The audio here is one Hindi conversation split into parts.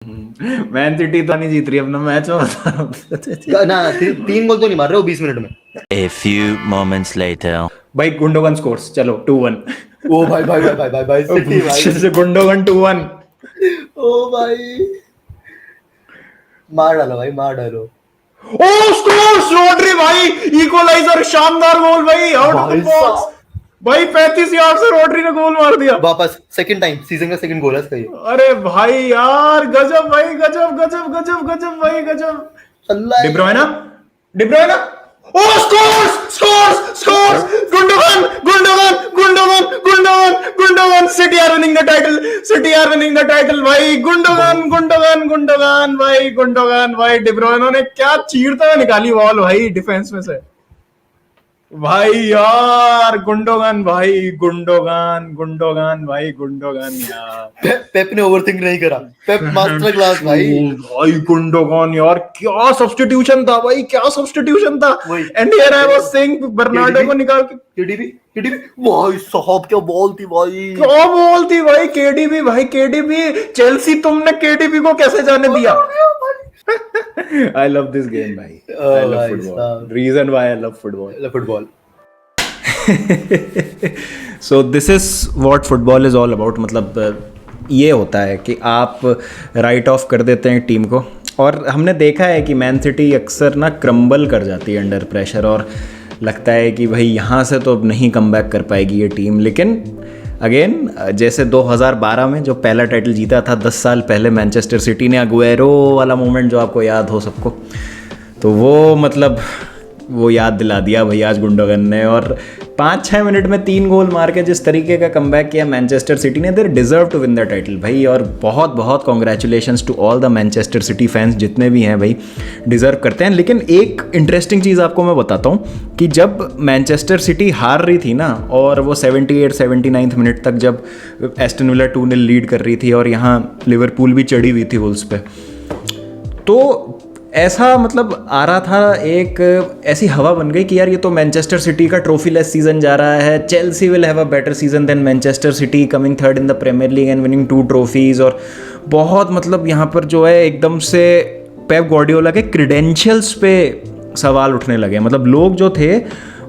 मैन सिटी तो नहीं जीत रही अपना मैच में, बता रहा हूँ। ना 3 गोल तो नहीं मार रहे हो 20 मिनट में। A few moments later. भाई गुंडोगन स्कोर्स, चलो 2-1। ओ भाई भाई भाई भाई भाई भाई सिटी भाई। गुंडोगन 2-1। ओ भाई मार डालो भाई, मार डालो। ओ स्कोर्स रोड्री भाई, इक्वलाइजर, शानदार गोल भाई, आउट ऑफ द भाई बॉक्स। साहब भाई 35 यार्ड से रोड्री ने गोल मार दिया। वापस सेकंड टाइम सीजन का सेकंड गोल है इसका ये। अरे भाई यार, गजब भाई, गजब गजब गजब गजब भाई, गजब। अल्लाह De Bruyne, De Bruyne, oh scores, scores, scores, Gundogan, Gundogan, Gundogan, Gundogan, Gundogan, City are winning the title, City are winning the title, भाई Gundogan, Gundogan, Gundogan, भाई Gundogan, भाई De Bruyne ने क्या चीरता हुआ निकाली बॉल भाई डिफेंस में से। भाई यार गुंडोगन भाई, गुंडोगन, गुंडोगन भाई, गुंडोगन यार। पेप ने ओवरथिंक नहीं करा, पेप मास्टर क्लास भाई। भाई गुंडोगन यार, क्या सब्स्टिट्यूशन था भाई, क्या सब्स्टिट्यूशन था। वही। And here I was saying Bernardo को निकाल के। केडीबी भाई साहब क्या बॉल थी भाई। क्या बॉल थी भाई, केडीबी भाई, केडीबी चेल्सी, तुमने केडीबी को कैसे जाने दिया। I love this game भाई, I love भाई football, साहब। reason why I love football। Football so this is what football is all about. मतलब ये होता है कि आप राइट ऑफ कर देते हैं टीम को, और हमने देखा है कि मैन सिटी अक्सर ना क्रम्बल कर जाती है अंडर प्रेशर, और लगता है कि भाई यहाँ से तो अब नहीं कम बैक कर पाएगी ये टीम। लेकिन अगेन जैसे 2012 में जो पहला टाइटल जीता था 10 साल पहले मैनचेस्टर सिटी ने, अगुएरो वाला मोमेंट जो आपको याद हो सबको, तो वो मतलब वो याद दिला दिया भाई आज गुंडोगन ने। और 5-6 मिनट में 3 गोल मार के जिस तरीके का कमबैक किया मैनचेस्टर सिटी ने, they deserve to win the title भाई। और बहुत बहुत congratulations to all the Manchester City fans जितने भी हैं भाई, डिजर्व करते हैं। लेकिन एक इंटरेस्टिंग चीज़ आपको मैं बताता हूँ कि जब मैनचेस्टर सिटी हार रही थी ना, और वो 78-79 मिनट तक जब एस्टन विला 2-0 लीड कर रही थी और यहाँ लिवरपूल भी चढ़ी हुई थी वुल्स पे, तो ऐसा मतलब आ रहा था, एक ऐसी हवा बन गई कि यार ये तो मैनचेस्टर सिटी का ट्रॉफी लेस सीजन जा रहा है, Chelsea will have a better season than Manchester City, coming third in the Premier League and winning 2 trophies. और बहुत मतलब यहाँ पर जो है एकदम से पेप गार्डियोला के क्रीडेंशियल्स पे सवाल उठने लगे। मतलब लोग जो थे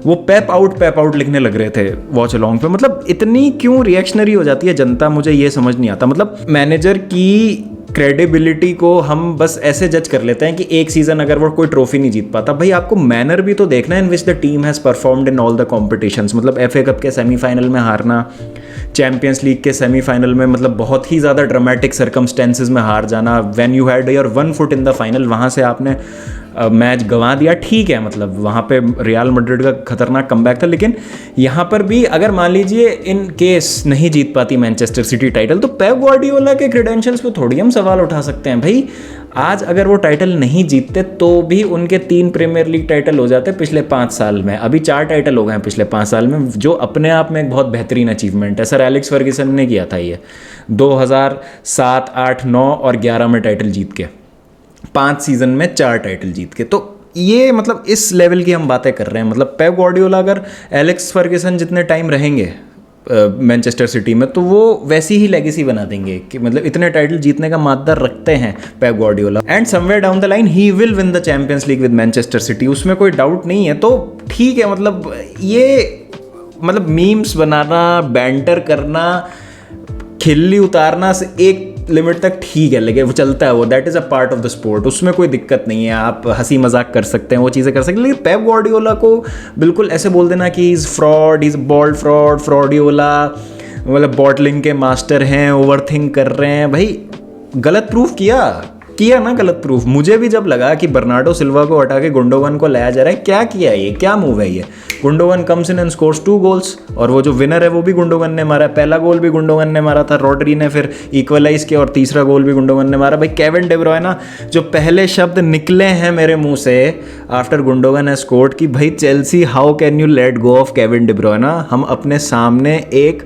वो पेप आउट लिखने लग रहे थे वॉच अलॉन्ग पे। मतलब इतनी क्यों रिएक्शनरी हो जाती है जनता, मुझे ये समझ नहीं आता। मतलब मैनेजर की क्रेडिबिलिटी को हम बस ऐसे जज कर लेते हैं कि एक सीजन अगर वो कोई ट्रॉफी नहीं जीत पाता, भाई आपको मैनर भी तो देखना है in which the team has performed in all the competitions. मतलब FA कप के सेमीफाइनल में हारना, चैम्पियंस लीग के सेमीफाइनल में मतलब बहुत ही ज़्यादा ड्रामेटिक सर्कमस्टेंसेज में हार जाना, when you had your 1 foot in the final, वहाँ से आपने मैच गंवा दिया। ठीक है, मतलब वहाँ पे रियल मैड्रिड का खतरनाक कमबैक था, लेकिन यहाँ पर भी अगर मान लीजिए इन केस नहीं जीत पाती मैनचेस्टर सिटी टाइटल, तो पेप गार्डियोला के क्रेडेंशियल्स पे थोड़ी हम सवाल उठा सकते हैं भाई। आज अगर वो टाइटल नहीं जीतते तो भी उनके 3 प्रीमियर लीग टाइटल हो जाते पिछले 5 साल में, अभी 4 टाइटल हो गए हैं पिछले 5 साल में, जो अपने आप में एक बहुत बेहतरीन अचीवमेंट है। सर एलेक्स फर्ग्यूसन ने किया था ये 2007, 8, 9 और 11 में टाइटल जीत के, 5 सीजन में 4 टाइटल जीत के। तो ये मतलब इस लेवल की हम बातें कर रहे हैं। मतलब पेप गार्डियोला अगर एलेक्स फर्ग्यूसन जितने टाइम रहेंगे मैनचेस्टर सिटी में, तो वो वैसी ही लेगेसी बना देंगे कि मतलब इतने टाइटल जीतने का मादा रखते हैं Pep Guardiola, and somewhere down the line he will win the champions league with Manchester city, उसमें कोई डाउट नहीं है। तो ठीक है, मतलब ये मतलब मीम्स बनाना, बैंटर करना, खिल्ली उतारना से एक लिमिट तक ठीक है, लेकिन वो चलता है, वो that is a part of the sport, उसमें कोई दिक्कत नहीं है। आप हंसी मजाक कर सकते हैं, वो चीज़ें कर सकते हैं, लेकिन पेप गार्डियोला को बिल्कुल ऐसे बोल देना कि इज़ फ्रॉड, इज़ बॉल्ड फ्रॉडियोला, मतलब बॉटलिंग के मास्टर हैं, ओवरथिंक कर रहे हैं, भाई गलत प्रूफ किया ना, गलत प्रूफ। मुझे भी जब लगा कि बर्नार्डो सिल्वा को हटा के गुंडोगन को लाया जा रहा है, क्या किया ये, क्या मूव है ये। Gundogan comes in and scores 2 goals, और वो जो विनर है वो भी गुंडोगन ने मारा है। पहला गोल भी गुंडोगन ने मारा था, रोड्री ने फिर इक्वलाइज किया, और तीसरा गोल भी गुंडोगन ने मारा। भाई केविन डे ब्रुयना, जो पहले शब्द निकले हैं मेरे मुंह से आफ्टर गुंडोगन हैज स्कोर्ड कि भाई Chelsea how can you let go of Kevin De Bruyne. हम अपने सामने एक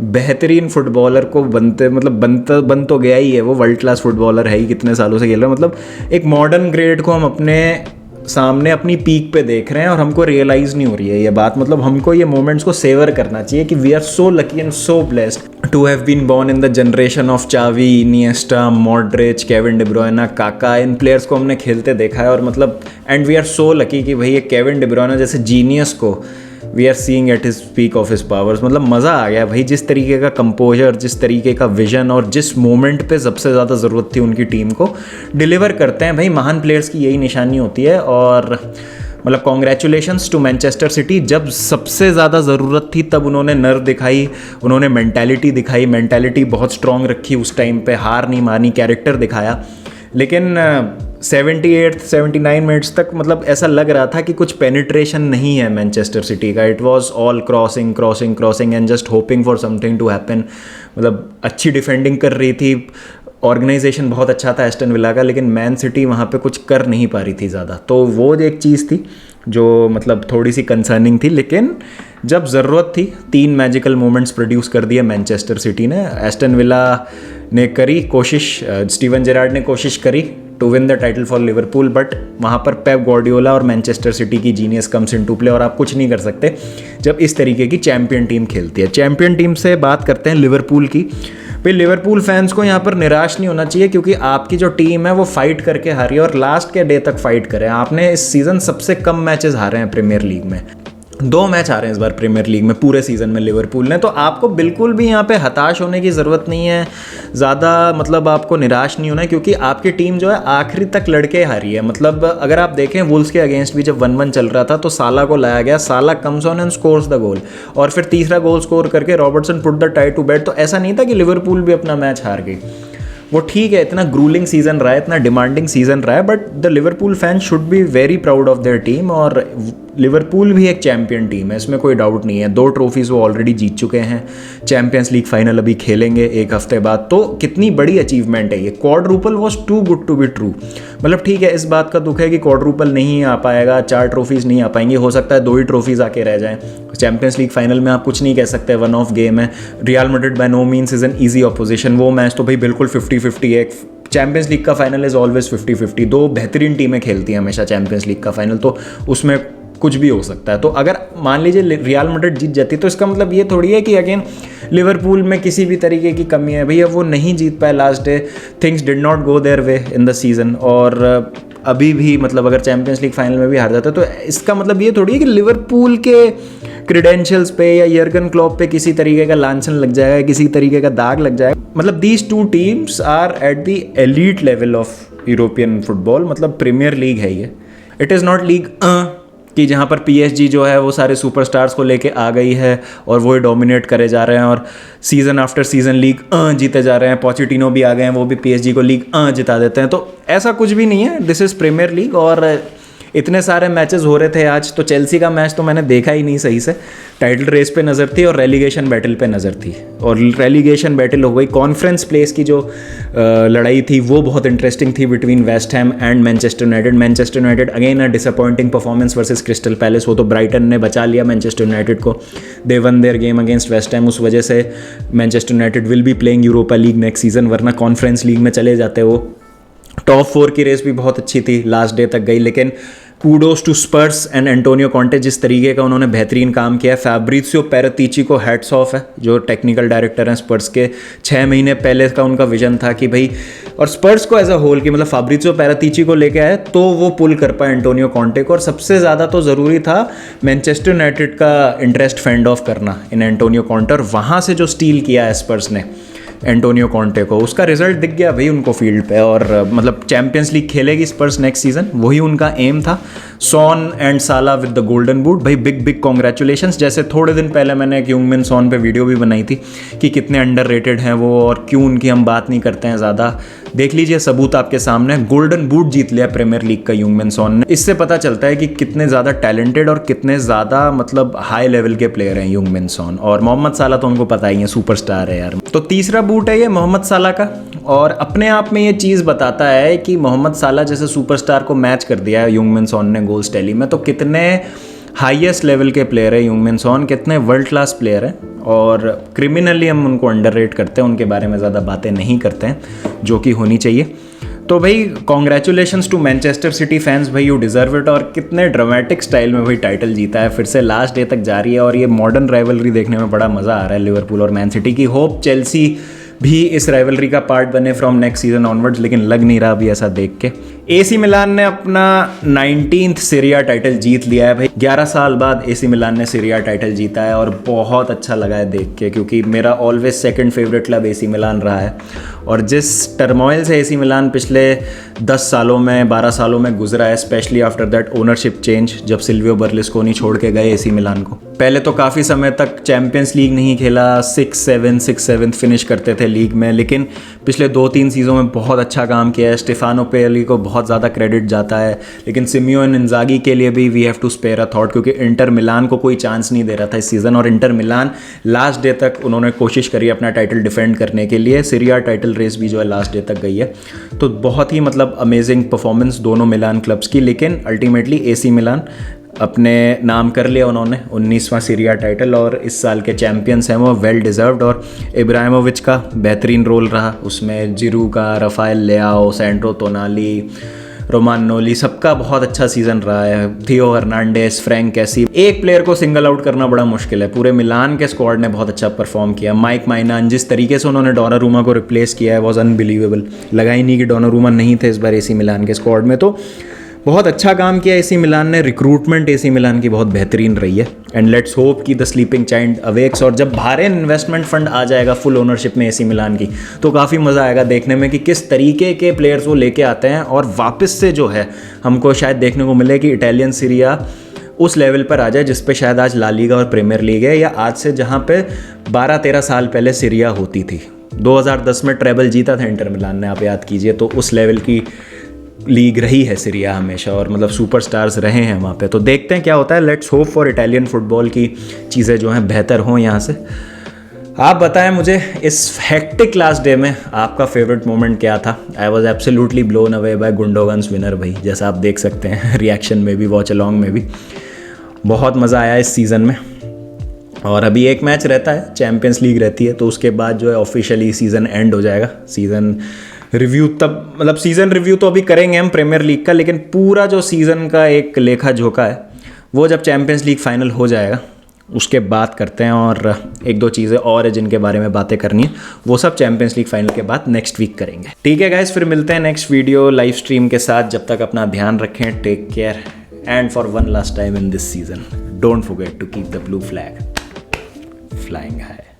बेहतरीन फुटबॉलर को बन तो गया ही है, वो वर्ल्ड क्लास फुटबॉलर है ही, कितने सालों से खेल रहा है। मतलब एक मॉडर्न ग्रेड को हम अपने सामने अपनी पीक पे देख रहे हैं और हमको रियलाइज़ नहीं हो रही है ये बात। मतलब हमको ये मोमेंट्स को सेवर करना चाहिए कि we are so lucky and so blessed to have been born in the generation of Xavi, Iniesta, Modric, Kevin De Bruyne, Kaka. इन प्लेयर्स को हमने खेलते देखा है और मतलब and we are so lucky कि भाई ये केविन डी ब्रुयना जैसे जीनियस को we are seeing at his peak of his powers. मतलब मज़ा आ गया भाई, जिस तरीके का कंपोजर, जिस तरीके का विजन और जिस मोमेंट पे सबसे ज़्यादा ज़रूरत थी उनकी टीम को डिलीवर करते हैं भाई। महान प्लेयर्स की यही निशानी होती है। और मतलब कॉन्ग्रेचुलेशंस टू मैनचेस्टर सिटी, जब सबसे ज़्यादा ज़रूरत थी तब उन्होंने नर्व दिखाई, उन्होंने मेंटालिटी दिखाई, मेंटालिटी बहुत स्ट्रॉन्ग रखी उस टाइम पे, हार नहीं मानी, कैरेक्टर दिखाया। लेकिन 78-79 मिनट्स तक मतलब ऐसा लग रहा था कि कुछ पेनिट्रेशन नहीं है मैनचेस्टर सिटी का। It was all crossing and just hoping for something to happen. मतलब अच्छी डिफेंडिंग कर रही थी, ऑर्गेनाइजेशन बहुत अच्छा था एस्टन विला का, लेकिन मैन सिटी वहाँ पे कुछ कर नहीं पा रही थी ज़्यादा। तो वो एक चीज़ थी जो मतलब थोड़ी सी कंसर्निंग थी। लेकिन जब ज़रूरत थी 3 मैजिकल मोमेंट्स प्रोड्यूस कर दिए मैनचेस्टर सिटी ने। एस्टन विला ने करी कोशिश, स्टीवन जेरार्ड ने कोशिश करी to win the title for Liverpool, but वहाँ पर पेप गार्डियोला और मैनचेस्टर सिटी की genius comes in to play और आप कुछ नहीं कर सकते जब इस तरीके की चैम्पियन टीम खेलती है। चैम्पियन टीम से बात करते हैं लिवरपूल की। भाई लिवरपूल फैंस को यहाँ पर निराश नहीं होना चाहिए क्योंकि आपकी जो टीम है वो फाइट करके हारी है और लास्ट के डे तक फाइट करे। आपने इस सीज़न सबसे कम मैचेस हारे हैं प्रीमियर लीग में, 2 मैच हारे हैं इस बार प्रीमियर लीग में पूरे सीज़न में लिवरपूल ने। तो आपको बिल्कुल भी यहाँ पे हताश होने की ज़रूरत नहीं है, ज़्यादा मतलब आपको निराश नहीं होना है क्योंकि आपकी टीम जो है आखिरी तक लड़के हारी है। मतलब अगर आप देखें वुल्स के अगेंस्ट भी जब 1-1 चल रहा था तो साला को लाया गया, Salah comes on and scores the goal और फिर तीसरा गोल स्कोर करके Robertson put the tie to bed. तो ऐसा नहीं था कि लिवरपूल भी अपना मैच हार गई। वो ठीक है, इतना ग्रूलिंग सीज़न रहा है, इतना डिमांडिंग सीज़न रहा है, but the Liverpool fan should be very proud of their team. और लिवरपूल भी एक चैम्पियन टीम है, इसमें कोई डाउट नहीं है। 2 ट्रॉफीज़ वो ऑलरेडी जीत चुके हैं, चैम्पियंस लीग फाइनल अभी खेलेंगे 1 हफ्ते बाद। तो कितनी बड़ी अचीवमेंट है ये। Quadruple was too good to be true. मतलब ठीक है, इस बात का दुख है कि क्वाड्रूपल नहीं आ पाएगा, 4 ट्रॉफीज़ नहीं आ पाएंगी, हो सकता है 2 ही ट्रॉफीज़ आके रह जाएँ। चैम्पियंस लीग फाइनल में आप कुछ नहीं कह सकते, 1 ऑफ गेम है। Real Madrid by no means is an easy opposition, वो मैच तो भाई बिल्कुल 50-50 है। चैम्पियंस लीग का फाइनल इज़ ऑलवेज 50-50, 2 बेहतरीन टीमें खेलती हैं हमेशा चैम्पियंस लीग का फाइनल, तो उसमें कुछ भी हो सकता है। तो अगर मान लीजिए रियल मैड्रिड जीत जाती तो इसका मतलब ये थोड़ी है कि अगेन लिवरपूल में किसी भी तरीके की कमी है। भैया वो नहीं जीत पाए last day, things did not go their way in the season. और अभी भी मतलब अगर चैम्पियंस लीग फाइनल में भी हार जाता तो इसका मतलब ये थोड़ी है कि लिवरपूल के क्रेडेंशियल्स पे या यर्गन क्लॉप पे किसी तरीके का लांछन लग जाएगा, किसी तरीके का दाग लग जाएगा। मतलब these 2 teams are at the elite level of European football. मतलब प्रीमियर लीग है ये, इट इज़ नॉट लीग कि जहाँ पर PSG जो है वो सारे सुपरस्टार्स को लेके आ गई है और वो डोमिनेट करे जा रहे हैं और सीज़न आफ्टर सीज़न लीग जीते जा रहे हैं। पोचेटिनो भी आ गए हैं, वो भी PSG को लीग जिता देते हैं। तो ऐसा कुछ भी नहीं है, दिस इज़ प्रीमियर लीग। और इतने सारे मैचेस हो रहे थे आज, तो चेल्सी का मैच तो मैंने देखा ही नहीं सही से। टाइटल रेस पे नज़र थी और रेलीगेशन बैटल पे नज़र थी, और रेलीगेशन बैटल हो गई। कॉन्फ्रेंस प्लेस की जो लड़ाई थी वो बहुत इंटरेस्टिंग थी between West Ham and Manchester United. Manchester United again a disappointing performance versus Crystal Palace. वो तो ब्राइटन ने बचा लिया मैनचेस्टर यूनाइटेड को, they won their game against West Ham. उस वजह से Manchester United will be playing Europa League next season, वरना कॉन्फ्रेंस लीग में चले जाते वो। टॉप 4 की रेस भी बहुत अच्छी थी, लास्ट डे तक गई। लेकिन kudos to Spurs and Antonio Conte, जिस तरीके का उन्होंने बेहतरीन काम किया है। फैब्रिसियो पेरेतिची को हैट्स ऑफ है, जो टेक्निकल डायरेक्टर हैं स्पर्स के। 6 महीने पहले का उनका विजन था कि भाई, और स्पर्स को एज अ होल कि मतलब फैब्रिसियो पेरेतिची को लेके आए तो वो पुल कर पाए एंटोनियो कॉन्टे को। और सबसे ज़्यादा तो ज़रूरी था मैनचेस्टर यूनाइटेड का इंटरेस्ट फेंड ऑफ करना इन एंटोनियो कॉन्टे, और वहाँ से जो स्टील किया है स्पर्स ने एंटोनियो कॉन्टे को, उसका रिजल्ट दिख गया भाई उनको फील्ड पे। और मतलब चैंपियंस लीग खेलेगी स्पर्स नेक्स्ट सीजन, वही उनका एम था। सॉन एंड साला विद द गोल्डन बूट, भाई बिग कॉन्ग्रेचुलेशंस। जैसे थोड़े दिन पहले मैंने एक यूंगमिन सॉन पे वीडियो भी बनाई थी कि कितने अंडररेटेड हैं वो और क्यों उनकी हम बात नहीं करते हैं ज़्यादा। देख लीजिए, सबूत आपके सामने, गोल्डन बूट जीत लिया प्रीमियर लीग का यूंगमिन सॉन ने। इससे पता चलता है कि कितने ज़्यादा टैलेंटेड और कितने ज़्यादा मतलब हाई लेवल के प्लेयर हैं यूंगमिन सॉन। और मोहम्मद साला तो उनको पता ही है, सुपरस्टार है यार। तो तीसरा बूट है ये मोहम्मद साला का, और अपने आप में ये चीज़ बताता है कि मोहम्मद साला जैसे सुपरस्टार को मैच कर दिया है यूंगमिन सॉन ने गोल्स टैली में, तो कितने हाईएस्ट लेवल के प्लेयर है यूंगमिन सॉन, कितने वर्ल्ड क्लास प्लेयर हैं। और क्रिमिनली हम उनको अंडररेट करते हैं, उनके बारे में ज़्यादा बातें नहीं करते हैं, जो कि होनी चाहिए। तो भाई congratulations to Manchester City fans, भाई यू डिजर्व इट। और कितने ड्रामेटिक स्टाइल में भाई टाइटल जीता है, फिर से लास्ट डे तक जारी है और ये मॉडर्न राइवलरी देखने में बड़ा मज़ा आ रहा है लिवरपूल और मैन सिटी की। होप चेल्सी भी इस राइवलरी का पार्ट बने फ्रॉम नेक्स्ट सीजन ऑनवर्ड्स, लेकिन लग नहीं रहा अभी ऐसा देख के। एसी मिलान ने अपना 19th सीरिया टाइटल जीत लिया है भाई। 11 साल बाद एसी मिलान ने सीरिया टाइटल जीता है और बहुत अच्छा लगा है देख के, क्योंकि मेरा always second favourite club AC Milan रहा है। और जिस टर्मोइल से एसी मिलान पिछले 10 सालों में 12 सालों में गुजरा है, specially after that ownership change, जब सिल्वियो बर्लुस्कोनी छोड़ के गए एसी मिलान को। पहले तो काफ़ी समय तक चैंपियंस लीग नहीं खेला, 6-7 फिनिश करते थे लीग में, लेकिन पिछले 2-3 सीज़नों में बहुत अच्छा काम किया है। स्टेफानो पेली को बहुत ज़्यादा क्रेडिट जाता है, लेकिन सिमियोन इंजागी के लिए भी we have to spare a thought, क्योंकि इंटर मिलान को कोई चांस नहीं दे रहा था इस सीज़न। और इंटर मिलान लास्ट डे तक उन्होंने कोशिश करी अपना टाइटल डिफेंड करने के लिए। सीरिया टाइटल रेस भी जो है लास्ट डे तक गई है। तो बहुत ही मतलब अमेजिंग परफॉर्मेंस दोनों मिलान क्लब्स की, लेकिन अल्टीमेटली एसी मिलान अपने नाम कर लिया उन्होंने 19वां सीरिया टाइटल, और इस साल के चैंपियंस हैं वो वेल डिज़र्व्ड। और इब्राहिमोविच का बेहतरीन रोल रहा उसमें, जिरू का, रफाएल लेआओ, सैंड्रो टोनाली, रोमानोली, सबका बहुत अच्छा सीज़न रहा है। थियो हर्नांडेस, फ्रैंक कैसी, एक प्लेयर को सिंगल आउट करना बड़ा मुश्किल है। पूरे मिलान के स्क्वाड ने बहुत अच्छा परफॉर्म किया। माइक माइनान, जिस तरीके से उन्होंने डोनारूमा को रिप्लेस किया है, वॉज अनबिलीवेबल। लगा ही नहीं कि डोनारूमा नहीं थे इस बार एसी मिलान के स्क्वाड में। तो बहुत अच्छा काम किया एसी मिलान ने। रिक्रूटमेंट एसी मिलान की बहुत बेहतरीन रही है, एंड लेट्स होप कि द स्लीपिंग चाइल्ड अवेक्स। और जब भारेन इन्वेस्टमेंट फंड आ जाएगा फुल ओनरशिप में एसी मिलान की, तो काफ़ी मज़ा आएगा देखने में कि किस तरीके के प्लेयर्स वो लेके आते हैं। और वापस से जो है हमको शायद देखने को मिले कि इटालियन सीरिया उस लेवल पर आ जाए जिस पे शायद आज ला लीगा और प्रीमियर लीग है, या आज से जहाँ पे 12-13 साल पहले सीरिया होती थी। 2010 में ट्रेबल जीता था इंटर मिलान ने, आप याद कीजिए। तो उस लेवल की लीग रही है सीरिया हमेशा, और मतलब सुपरस्टार्स रहे हैं वहाँ पे। तो देखते हैं क्या होता है। Let's hope for Italian football की चीज़ें जो हैं बेहतर हों यहाँ से। आप बताएं मुझे इस हेक्टिक लास्ट डे में आपका फेवरेट मोमेंट क्या था। I was absolutely blown away by Gundogan's winner भाई, जैसा आप देख सकते हैं रिएक्शन में भी, वॉच अलॉन्ग में भी। बहुत मज़ा आया इस सीज़न में। और अभी एक मैच रहता है, चैम्पियंस लीग रहती है, तो उसके बाद जो है ऑफिशियली सीज़न एंड हो जाएगा। सीज़न रिव्यू तब, मतलब सीज़न रिव्यू तो अभी करेंगे हम प्रीमियर लीग का, लेकिन पूरा जो सीज़न का एक लेखा जोखा है वो जब चैम्पियंस लीग फाइनल हो जाएगा उसके बाद करते हैं। और एक दो चीज़ें और है जिनके बारे में बातें करनी है, वो सब चैम्पियंस लीग फाइनल के बाद नेक्स्ट वीक करेंगे। ठीक है गाइस, फिर मिलते हैं नेक्स्ट वीडियो लाइव स्ट्रीम के साथ। जब तक अपना ध्यान रखें, take care, and for one last time in this season, don't forget to keep the blue flag flying high.